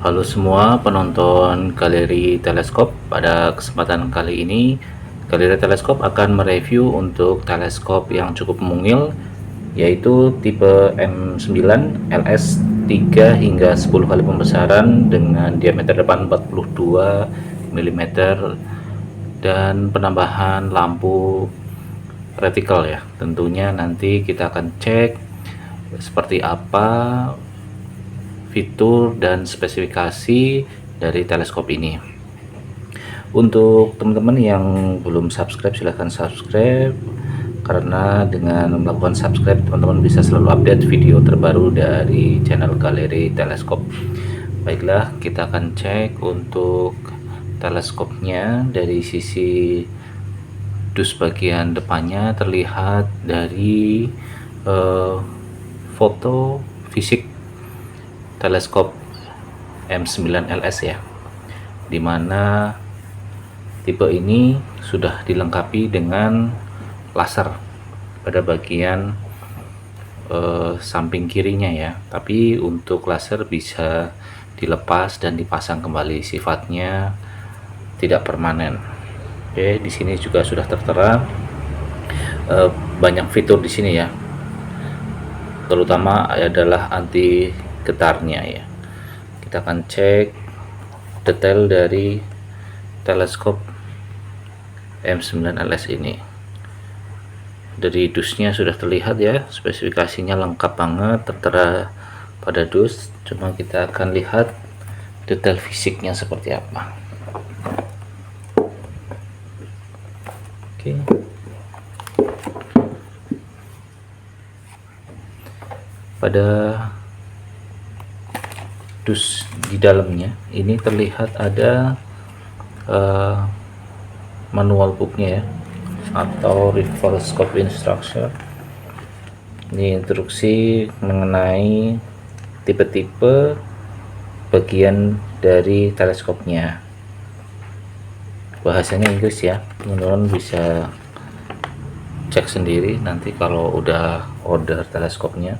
Halo semua penonton Galeri Teleskop. Pada kesempatan kali ini Galeri Teleskop akan mereview untuk teleskop yang cukup mungil, yaitu tipe M9 LS 3 hingga 10 kali pembesaran dengan diameter depan 42 mm dan penambahan lampu reticle ya. Tentunya nanti kita akan cek seperti apa fitur dan spesifikasi dari teleskop ini. Untuk teman-teman yang belum subscribe, silahkan subscribe, karena dengan melakukan subscribe teman-teman bisa selalu update video terbaru dari channel Galeri Teleskop. Baiklah, kita akan cek untuk teleskopnya. Dari sisi dus bagian depannya terlihat dari foto fisik teleskop M9 LS ya, dimana tipe ini sudah dilengkapi dengan laser pada bagian samping kirinya ya, tapi untuk laser bisa dilepas dan dipasang kembali, sifatnya tidak permanen. Oke, di sini juga sudah tertera banyak fitur di sini ya, terutama adalah anti getarnya ya. Kita akan cek detail dari teleskop M9 LS ini. Dari dusnya sudah terlihat ya, spesifikasinya lengkap banget, tertera pada dus. Cuma kita akan lihat detail fisiknya seperti apa. Oke. Pada dus di dalamnya ini terlihat ada manual booknya ya, atau reverse scope instruction. Ini instruksi mengenai tipe-tipe bagian dari teleskopnya. Bahasanya Inggris ya, teman-teman bisa cek sendiri nanti kalau udah order teleskopnya.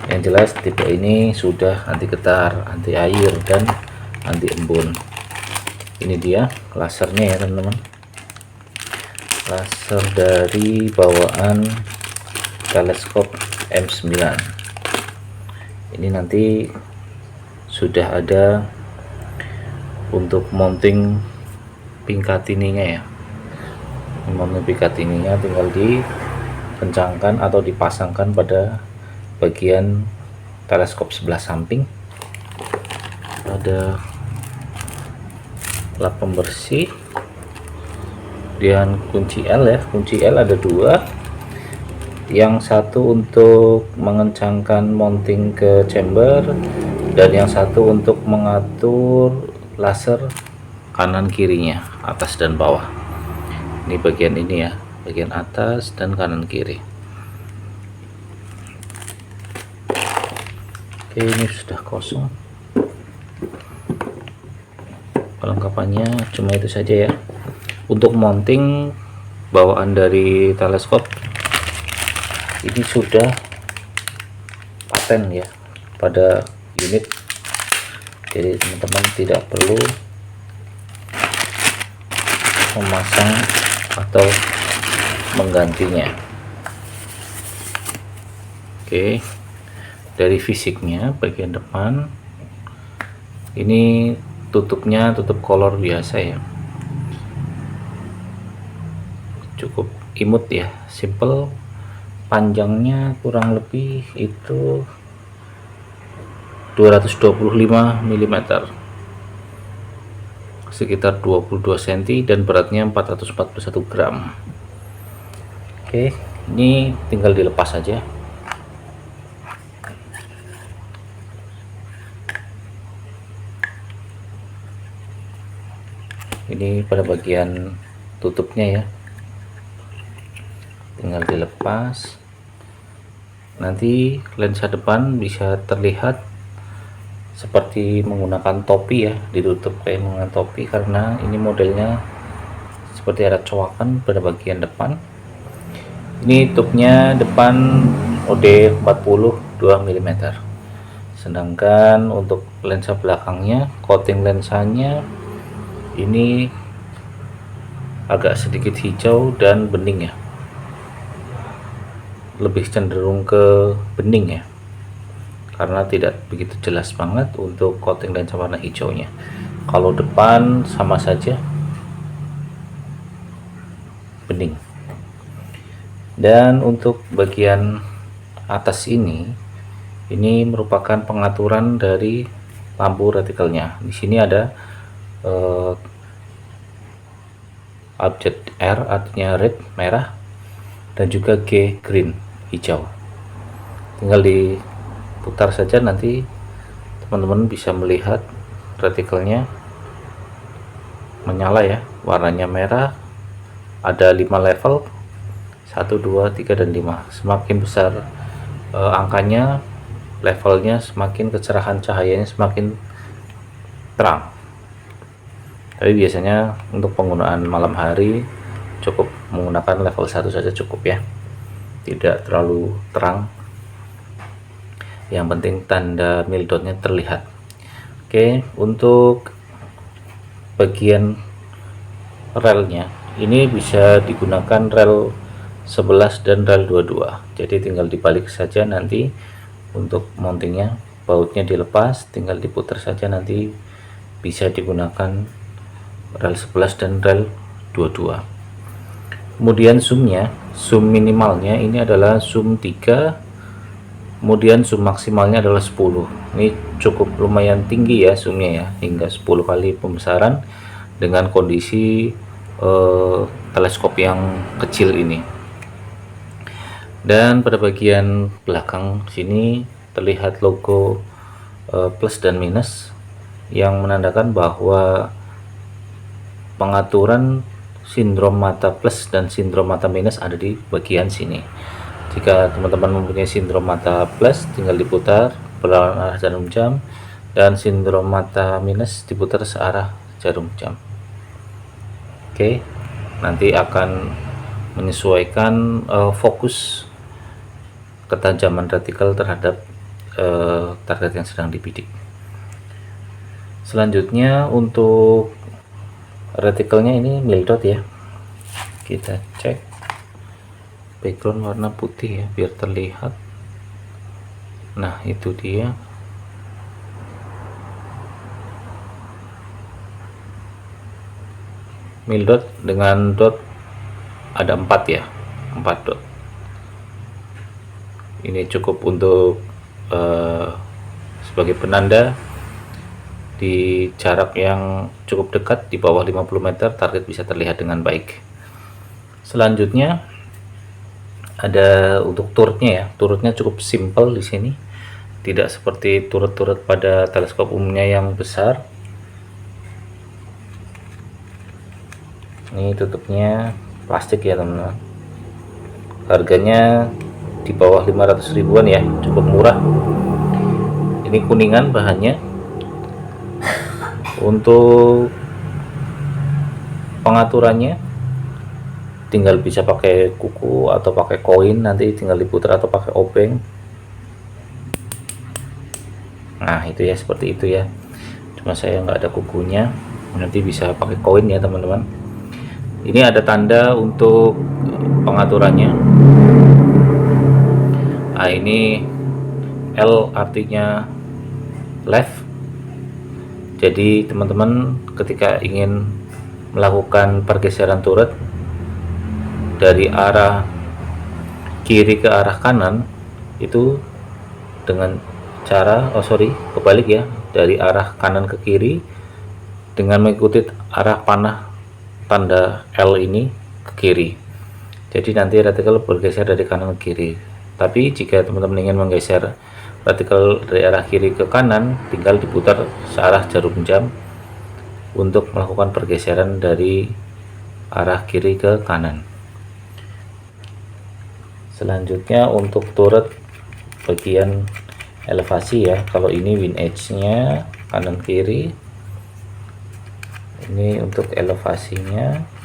Yang jelas tipe ini sudah anti getar, anti air, dan anti embun. Ini dia lasernya ya teman-teman, laser dari bawaan teleskop M9 ini. Nanti sudah ada untuk mounting Picatinny-nya ya. Mounting Picatinny-nya tinggal dikencangkan atau dipasangkan pada bagian teleskop sebelah samping. Ada lap pembersih dan kunci L ya. Kunci L ada dua, yang satu untuk mengencangkan mounting ke chamber dan yang satu untuk mengatur laser kanan kirinya, atas dan bawah. Ini bagian ini ya, bagian atas dan kanan kiri. Oke, ini sudah kosong. Perlengkapannya cuma itu saja ya. Untuk mounting bawaan dari teleskop ini sudah paten ya pada unit, jadi teman-teman tidak perlu memasang atau menggantinya. Oke, dari fisiknya bagian depan ini tutupnya tutup kolor biasa ya, cukup imut ya, simple. Panjangnya kurang lebih itu 225 mm, sekitar 22 cm, dan beratnya 441 gram. Oke, ini tinggal dilepas saja. Ini pada bagian tutupnya ya, tinggal dilepas. Nanti lensa depan bisa terlihat seperti menggunakan topi ya, ditutup kayak menggunakan topi, karena ini modelnya seperti ada coakan pada bagian depan. Ini tutupnya depan OD 40 2 mm, Sedangkan untuk lensa belakangnya, coating lensanya ini agak sedikit hijau dan bening ya, lebih cenderung ke bening ya, karena tidak begitu jelas banget untuk coating lensa warna hijaunya. Kalau depan sama saja bening. Dan untuk bagian atas ini merupakan pengaturan dari lampu retikelnya. Di sini ada objek R artinya red merah, dan juga G green hijau. Tinggal diputar saja, nanti teman-teman bisa melihat retikelnya menyala ya, warnanya merah. Ada 5 level, 1 2 3 dan 5. Semakin besar angkanya, levelnya, semakin kecerahan cahayanya semakin terang. Tapi biasanya untuk penggunaan malam hari cukup menggunakan level 1 saja cukup ya, tidak terlalu terang, yang penting tanda mil dotnya terlihat. Oke, untuk bagian relnya ini bisa digunakan rel 11 dan rel 22, jadi tinggal dibalik saja nanti. Untuk mountingnya, bautnya dilepas, tinggal diputar saja, nanti bisa digunakan rel 11 dan rel 22. Kemudian zoomnya, zoom minimalnya ini adalah zoom 3, kemudian zoom maksimalnya adalah 10. Ini cukup lumayan tinggi ya zoomnya ya, hingga 10 kali pembesaran dengan kondisi teleskop yang kecil ini. Dan pada bagian belakang sini terlihat logo plus dan minus yang menandakan bahwa pengaturan sindrom mata plus dan sindrom mata minus ada di bagian sini. Jika teman-teman mempunyai sindrom mata plus, tinggal diputar berlawanan arah jarum jam, dan sindrom mata minus diputar searah jarum jam. Oke, nanti akan menyesuaikan fokus ketajaman retikel terhadap target yang sedang dibidik. Selanjutnya untuk retikelnya ini mil dot ya, kita cek background warna putih ya biar terlihat. Nah itu dia, mil dot dengan dot ada 4 ya, 4 dot. Ini cukup untuk sebagai penanda di jarak yang cukup dekat, di bawah 50 meter target bisa terlihat dengan baik. Selanjutnya ada untuk turutnya ya, turutnya cukup simple di sini, tidak seperti turut-turut pada teleskop umumnya yang besar. Ini tutupnya plastik ya teman-teman, harganya di bawah 500 ribuan ya, cukup murah. Ini kuningan bahannya. Untuk pengaturannya tinggal bisa pakai kuku atau pakai koin, nanti tinggal diputar, atau pakai obeng. Nah itu ya, seperti itu ya, cuma saya nggak ada kukunya, nanti bisa pakai koin ya teman-teman. Ini ada tanda untuk pengaturannya. Nah ini L artinya left, jadi teman-teman ketika ingin melakukan pergeseran turret dari arah kiri ke arah kanan itu dengan cara kebalik ya, dari arah kanan ke kiri dengan mengikuti arah panah tanda L ini ke kiri. Jadi nanti retikel bergeser dari kanan ke kiri. Tapi jika teman-teman ingin menggeser retikel dari arah kiri ke kanan, tinggal diputar searah jarum jam untuk melakukan pergeseran dari arah kiri ke kanan. Selanjutnya untuk turret bagian elevasi ya, kalau ini win edge nya kanan kiri, ini untuk elevasinya.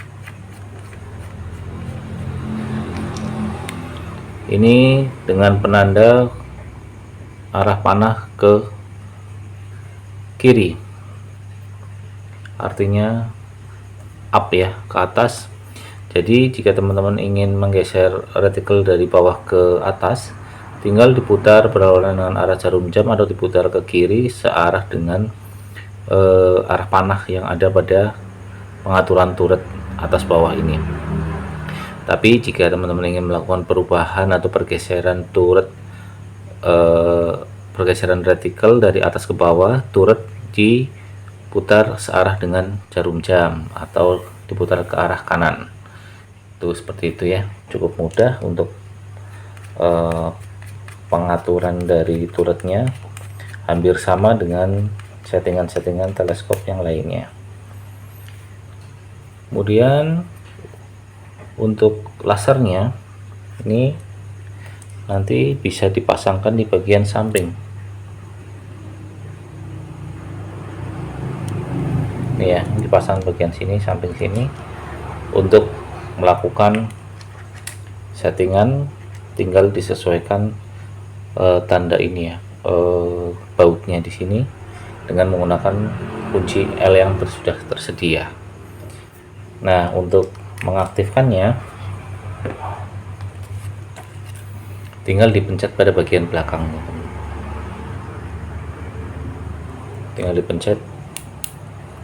Ini dengan penanda arah panah ke kiri, artinya up ya, ke atas. Jadi jika teman-teman ingin menggeser reticle dari bawah ke atas, tinggal diputar berlawanan dengan arah jarum jam atau diputar ke kiri searah dengan arah panah yang ada pada pengaturan turret atas bawah ini. Tapi jika teman-teman ingin melakukan perubahan atau pergeseran turret, pergeseran reticle dari atas ke bawah, turret diputar searah dengan jarum jam atau diputar ke arah kanan. Itu seperti itu ya, cukup mudah untuk pengaturan dari turretnya, hampir sama dengan settingan-settingan teleskop yang lainnya. Kemudian untuk lasernya ini nanti bisa dipasangkan di bagian samping. Ini ya, dipasang bagian sini, samping sini. Untuk melakukan settingan tinggal disesuaikan tanda ini ya, bautnya di sini dengan menggunakan kunci L yang sudah tersedia. Nah, untuk mengaktifkannya tinggal dipencet pada bagian belakangnya, tinggal dipencet.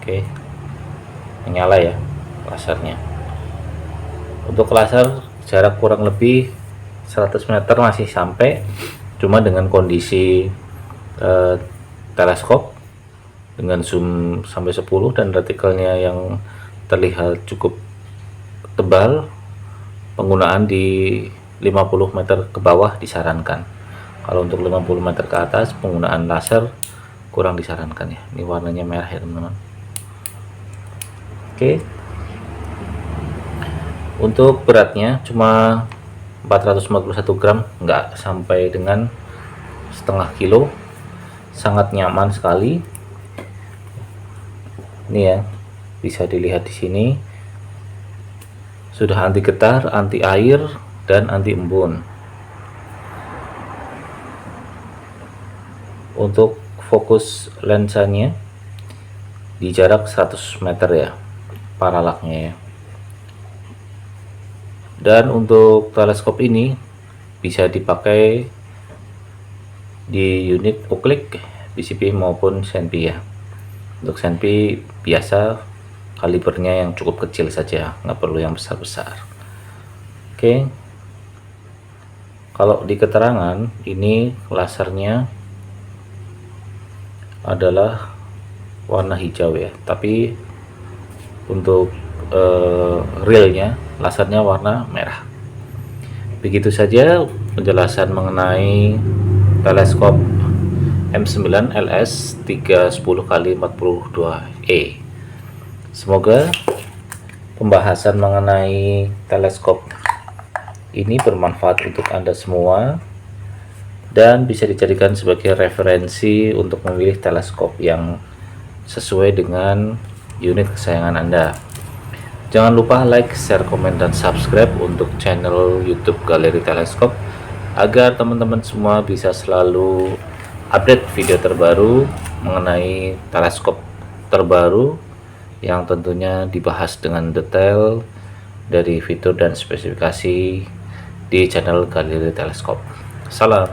Oke, menyala ya lasernya. Untuk laser jarak kurang lebih 100 meter masih sampai, cuma dengan kondisi teleskop dengan zoom sampai 10 dan retikelnya yang terlihat cukup tebal, penggunaan di 50 meter ke bawah disarankan. Kalau untuk 50 meter ke atas penggunaan laser kurang disarankan ya. Ini warnanya merah ya teman-teman. Oke, untuk beratnya cuma 441 gram, nggak sampai dengan setengah kilo, sangat nyaman sekali. Ini ya, bisa dilihat di sini sudah anti getar, anti air, dan anti embun. Untuk fokus lensanya di jarak 100 meter ya, paralaknya ya. Dan untuk teleskop ini bisa dipakai di unit Ooklik, BCP maupun Senpi ya. Untuk Senpi biasa, kalibernya yang cukup kecil saja, nggak perlu yang besar-besar. Oke, kalau di keterangan ini lasernya adalah warna hijau ya, tapi untuk realnya lasernya warna merah. Begitu saja penjelasan mengenai teleskop M9 LS 310x42E. Semoga pembahasan mengenai teleskop ini bermanfaat untuk Anda semua dan bisa dijadikan sebagai referensi untuk memilih teleskop yang sesuai dengan unit kesayangan Anda. Jangan lupa like, share, komen, dan subscribe untuk channel YouTube Galeri Teleskop agar teman-teman semua bisa selalu update video terbaru mengenai teleskop terbaru yang tentunya dibahas dengan detail dari fitur dan spesifikasi di channel Galeri Teleskop. Salam.